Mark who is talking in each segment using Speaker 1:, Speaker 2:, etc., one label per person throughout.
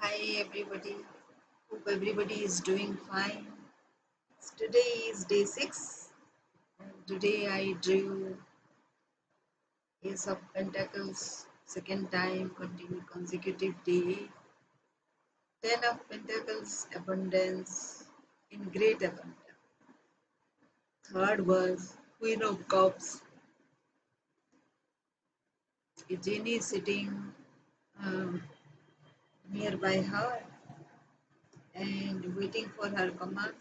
Speaker 1: Hi everybody, hope everybody is doing fine. Today is day 6 and today I drew Ace of Pentacles, second time consecutive day. 10 of Pentacles, abundance in great abundance. Third was Queen of Cups, a genie sitting um, nearby her and waiting for her command.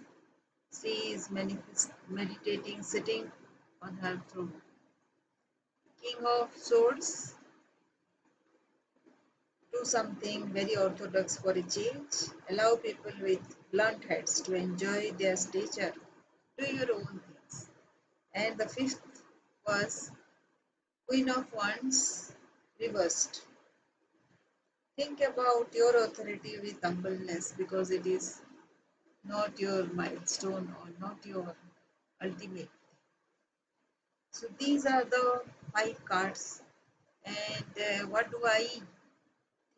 Speaker 1: She is meditating, sitting on her throne. King of Swords, do something very orthodox for a change. Allow people with blunt heads to enjoy their stature. Do your own things. And the fifth was Queen of Wands reversed. Think about your authority with humbleness because it is not your milestone or not your ultimate. So these are the 5 cards. And what do I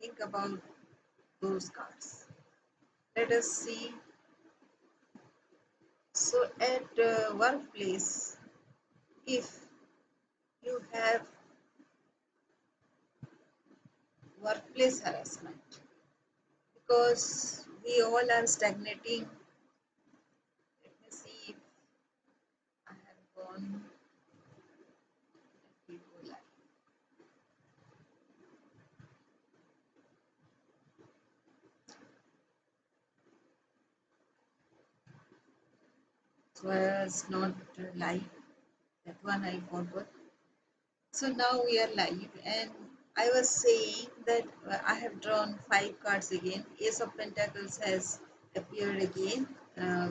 Speaker 1: think about those cards? Let us see. So at workplace, if you have workplace harassment, because we all are stagnating. Let me see if I have gone. Let me go live. So I was not live. That one I forgot. So now we are live, and I was saying that I have drawn 5 cards again. Ace of Pentacles has appeared again,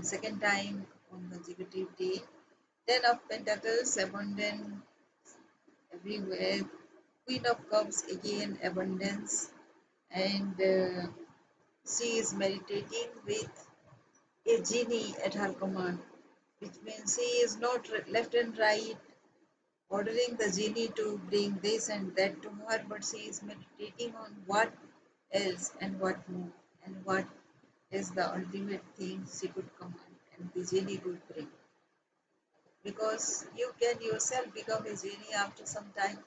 Speaker 1: second time on consecutive day. 10 of Pentacles, abundance everywhere. Queen of Cups, again abundance, and she is meditating with a genie at her command, which means she is not left and right ordering the genie to bring this and that to her, but she is meditating on what else and what more and what is the ultimate thing she could command and the genie could bring. Because you can yourself become a genie after some time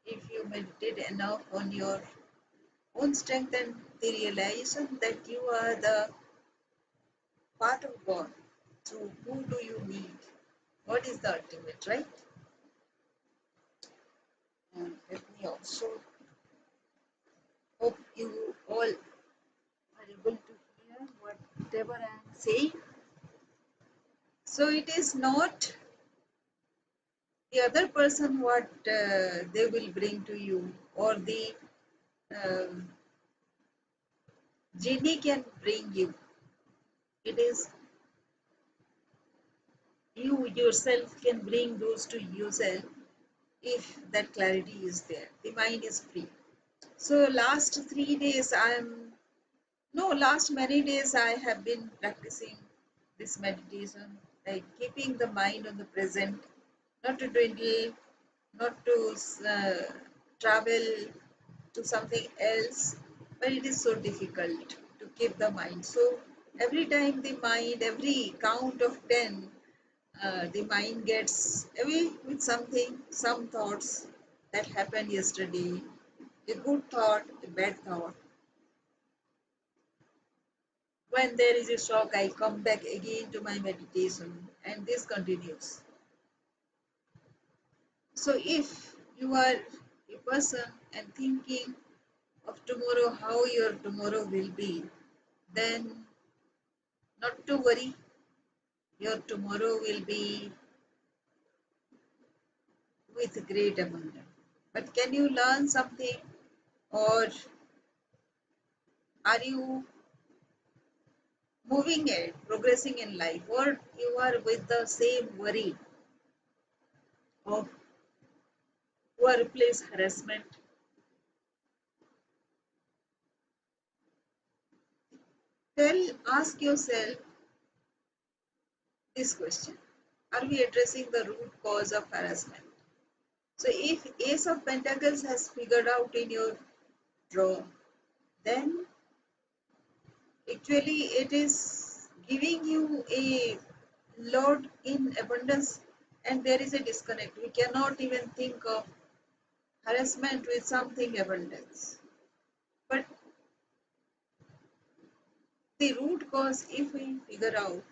Speaker 1: if you meditate enough on your own strength and the realization that you are the part of God. So who do you need? What is the ultimate, right? And let me also hope you all are able to hear whatever I am saying. So it is not the other person what they will bring to you, or the uh, genie can bring you. It is you yourself can bring those to yourself if that clarity is there. The mind is free. So last 3 days last many days I have been practicing this meditation, like keeping the mind on the present, not to dwindle, not to travel to something else, but it is so difficult to keep the mind. So every time the mind, every count of 10, the mind gets away with something, some thoughts that happened yesterday, a good thought, a bad thought. When there is a shock, I come back again to my meditation, and this continues. So if you are a person and thinking of tomorrow, how your tomorrow will be, then not to worry, your tomorrow will be with great abundance. But can you learn something, or are you moving ahead, progressing in life, or you are with the same worry of workplace harassment? Ask yourself this question: are we addressing the root cause of harassment? So if Ace of Pentacles has figured out in your draw, then Actually, it is giving you a lot in abundance, and there is a disconnect. We cannot even think of harassment with something abundance. But the root cause, if we figure out,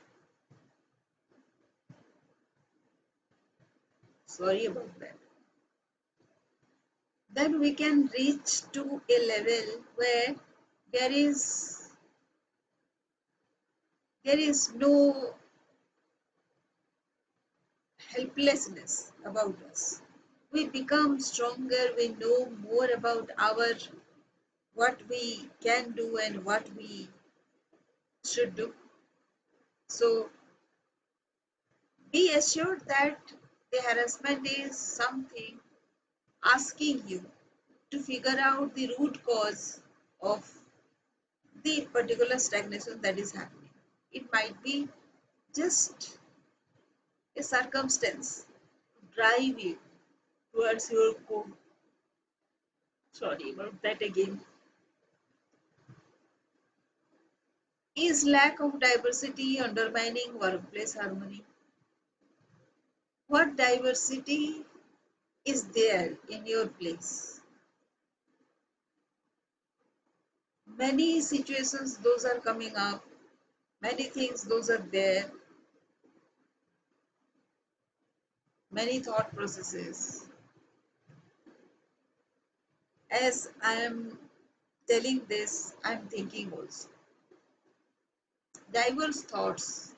Speaker 1: sorry about that, then we can reach to a level where there is there is no helplessness about us. We become stronger, we know more about our what we can do and what we should do. So be assured that the harassment is something asking you to figure out the root cause of the particular stagnation that is happening. It might be just a circumstance to drive you towards your goal. Sorry about that again. Is lack of diversity undermining workplace harmony? What diversity is there in your place? Many situations, those are coming up, many things, those are there, many thought processes. As I am telling this, I am thinking also. Diverse thoughts.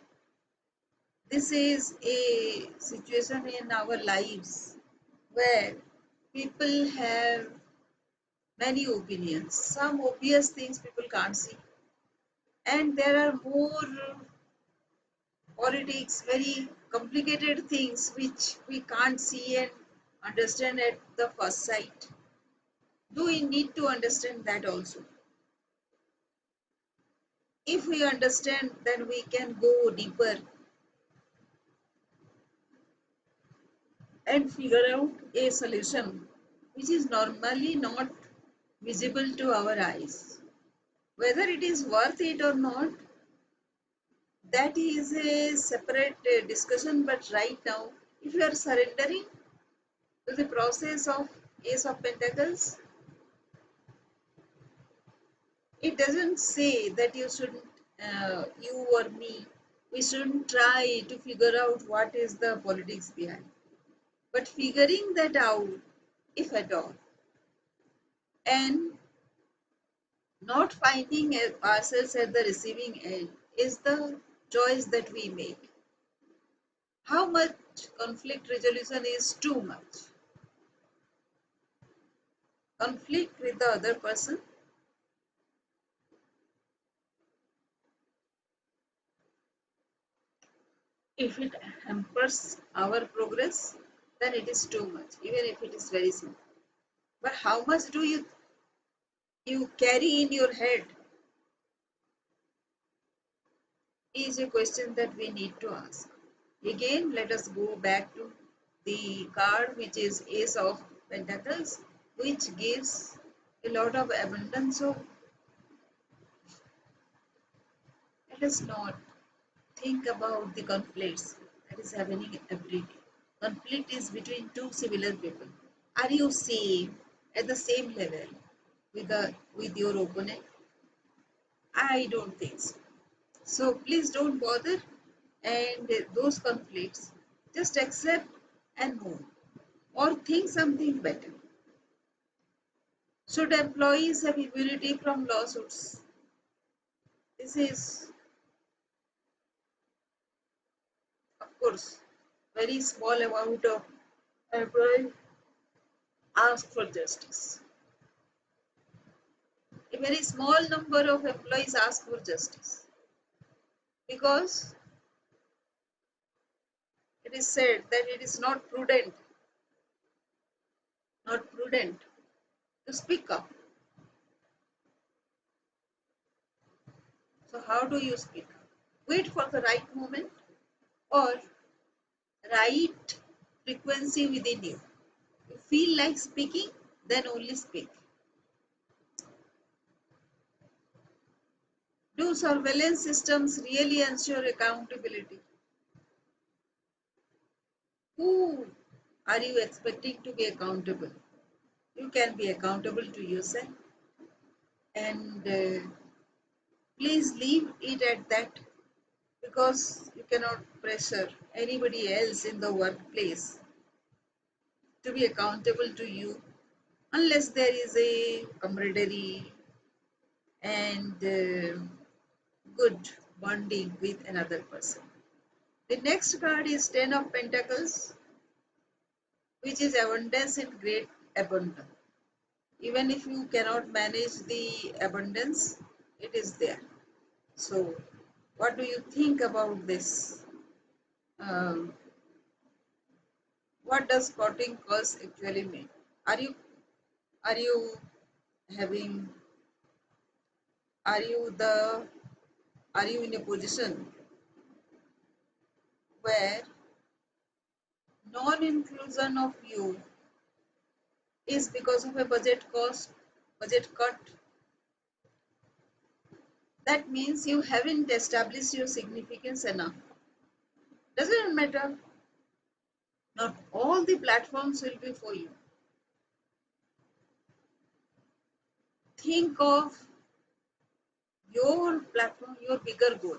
Speaker 1: This is a situation in our lives where people have many opinions. Some obvious things people can't see, and there are more politics, very complicated things which we can't see and understand at the first sight. Do we need to understand that also? If we understand, then we can go deeper and figure out a solution which is normally not visible to our eyes. Whether it is worth it or not, that is a separate discussion. But right now, if you are surrendering to the process of Ace of Pentacles, it doesn't say that you shouldn't, you or me, we shouldn't try to figure out what is the politics behind. But figuring that out, if at all, and not finding ourselves at the receiving end is the choice that we make. How much conflict resolution is too much? Conflict with the other person, if it hampers our progress, then it is too much, even if it is very simple. But how much do you carry in your head is a question that we need to ask. Again, let us go back to the card which is Ace of Pentacles, which gives a lot of abundance. So let us not think about the conflicts that is happening every day. Conflict is between two similar people. Are you same at the same level with your opponent? I don't think so. So please don't bother, and those conflicts just accept and move or think something better. Should employees have immunity from lawsuits? This is, of course, very small amount of employees ask for justice. A very small number of employees ask for justice because it is said that it is not prudent to speak up. So how do you speak up? Wait for the right moment or right frequency within you. You feel like speaking, then only speak. Do surveillance systems really ensure accountability? Who are you expecting to be accountable? You can be accountable to yourself, and please leave it at that, because you cannot pressure anybody else in the workplace to be accountable to you unless there is a camaraderie and good bonding with another person. The next card is Ten of Pentacles, which is abundance in great abundance. Even if you cannot manage the abundance, it is there. So, what do you think about this? Um, what does spotting curse actually mean? Are you are you having are you the are you in a position where non-inclusion of you is because of a budget cut? That means you haven't established your significance enough. Doesn't matter. Not all the platforms will be for you. Think of your platform, your bigger goal.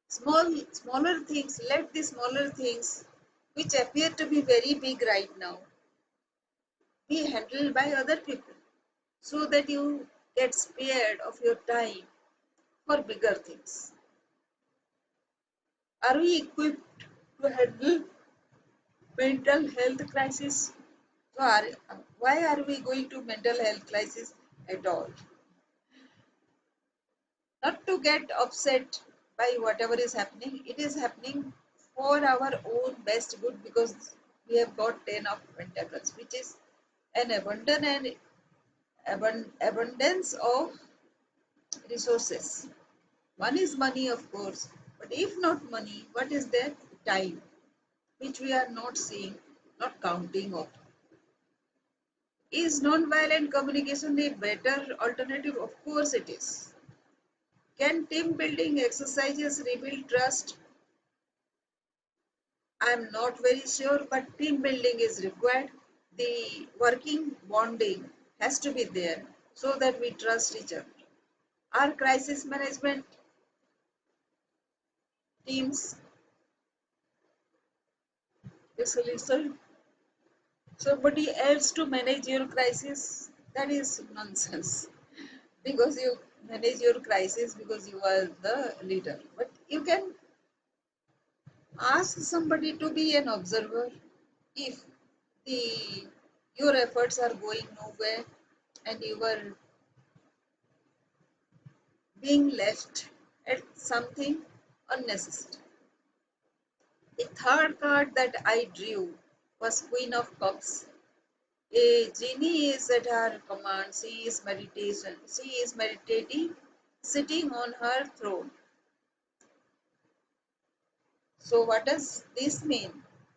Speaker 1: Smaller things, let the smaller things, which appear to be very big right now, be handled by other people so that you get spared of your time for bigger things. Are we equipped to handle mental health crisis? So why are we going to mental health crisis at all? Not to get upset by whatever is happening. It is happening for our own best good, because we have got 10 of Pentacles, which is an abundance of resources. One is money, of course, but if not money, what is there? Time, which we are not seeing, not counting of. Is non-violent communication a better alternative? Of course it is. Can team building exercises rebuild trust? I am not very sure, but team building is required. The working bonding has to be there so that we trust each other. Our crisis management teams a solution? Somebody else to manage your crisis? That is nonsense. Because you manage your crisis because you are the leader. But you can ask somebody to be an observer if the your efforts are going nowhere and you are being left at something unnecessary. The third card that I drew was Queen of Cups. A genie is at her command. She is meditating, sitting on her throne. So, what does this mean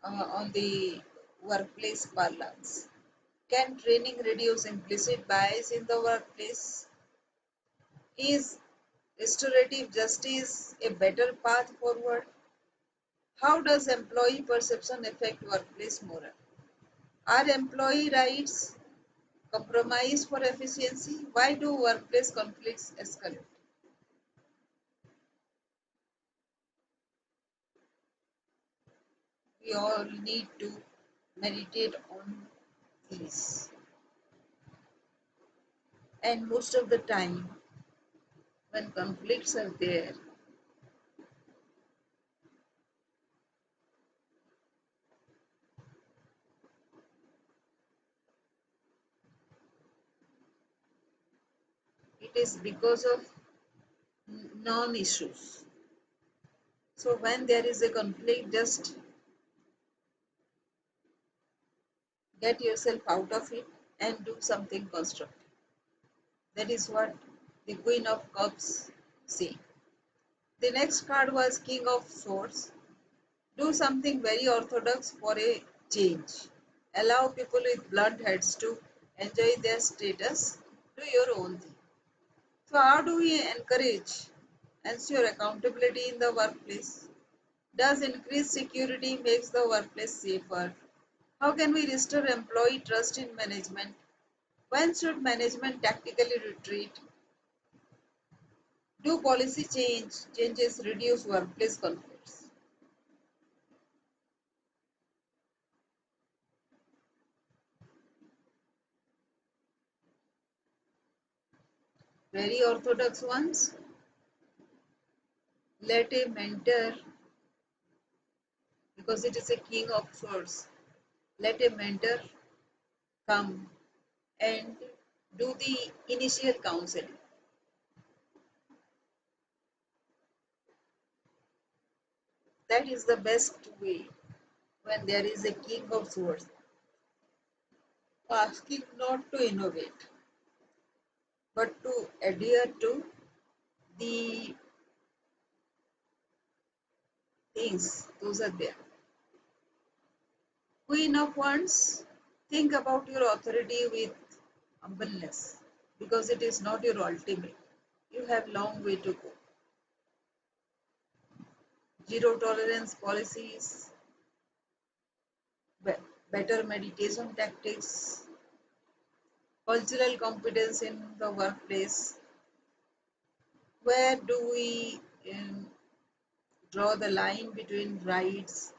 Speaker 1: on the workplace parlance? Can training reduce implicit bias in the workplace? Is restorative justice a better path forward? How does employee perception affect workplace moral? Are employee rights compromised for efficiency? Why do workplace conflicts escalate? We all need to meditate on these. And most of the time, when conflicts are there, it is because of non-issues. So when there is a conflict, just get yourself out of it and do something constructive. That is what the Queen of Cups say. The next card was King of Swords. Do something very orthodox for a change. Allow people with blunt heads to enjoy their status. Do your own thing. So how do we encourage ensure accountability in the workplace? Does increased security makes the workplace safer? How can we restore employee trust in management? When should management tactically retreat? Do policy changes reduce workplace conflicts? Very orthodox ones. Let a mentor, because it is a king of swords, let a mentor come and do the initial counseling. That is the best way when there is a king of swords asking not to innovate but to adhere to the things those are there. Queen of Wands, think about your authority with humbleness because it is not your ultimate. You have long way to go. Zero tolerance policies, better meditation tactics, cultural competence in the workplace. Where do we draw the line between rights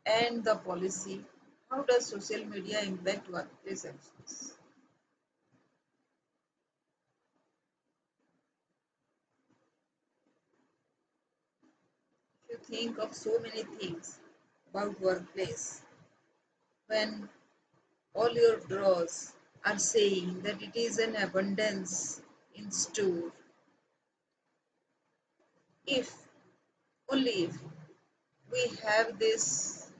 Speaker 1: and the policy? How does social media impact workplace actions? If you think of so many things about workplace, when all your drawers are saying that it is an abundance in store, if only if we have this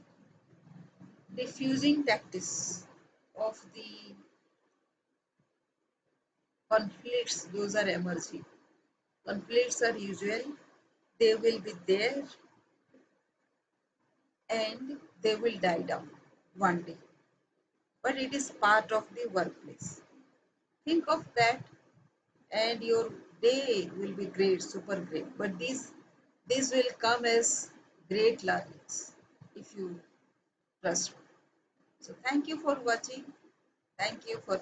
Speaker 1: diffusing tactics of the conflicts, those are emerging. Conflicts are usual, they will be there and they will die down one day. But it is part of the workplace. Think of that and your day will be great, super great. But these will come as great learnings if you trust me. So thank you for watching. Thank you for